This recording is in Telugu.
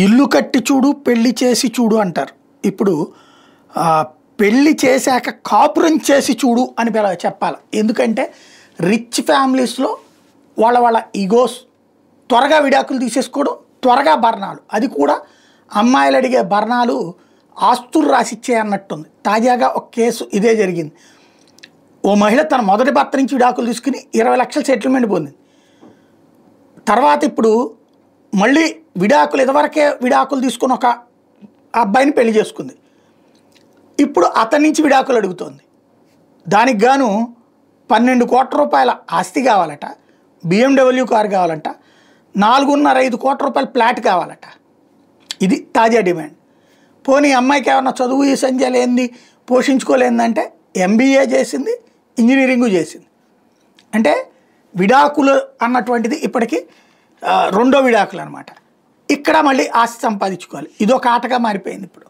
ఇల్లు కట్టి చూడు పెళ్లి చేసి చూడు అంటారు. ఇప్పుడు పెళ్లి చేశాక కాపురం చేసి చూడు అని చెప్పాలి. ఎందుకంటే రిచ్ ఫ్యామిలీస్లో వాళ్ళ ఈగోస్ త్వరగా విడాకులు తీసేసుకోవడం, త్వరగా భరణాలు, అది కూడా అమ్మాయిలు అడిగే భరణాలు ఆస్తులు రాసిచ్చే అన్నట్టుంది. తాజాగా ఒక కేసు ఇదే జరిగింది. ఓ మహిళ తన మొదటి భర్త నుంచి విడాకులు తీసుకుని 20 లక్షల సెటిల్మెంట్ పొందింది. తర్వాత ఇప్పుడు మళ్ళీ ఇదివరకే విడాకులు తీసుకుని ఒక అబ్బాయిని పెళ్లి చేసుకుంది. ఇప్పుడు అతని నుంచి విడాకులు అడుగుతోంది. దానికి గాను 12 కోట్ల రూపాయల ఆస్తి కావాలట, BMW కారు కావాలంట, 4.5 కోట్ల రూపాయల ఫ్లాట్ కావాలట. ఇది తాజా డిమాండ్. పోనీ అమ్మాయికి ఏమన్నా చదువు ఈ సంజయ్ లేనిది పోషించుకోలేదంటే MBA చేసింది, ఇంజనీరింగు చేసింది. అంటే విడాకులు అన్నటువంటిది ఇప్పటికీ రెండో విడాకులు అనమాట. ఇక్కడ మళ్ళీ ఆస్తి సంపాదించుకోవాలి. ఇదొక ఆటగా మారిపోయింది ఇప్పుడు.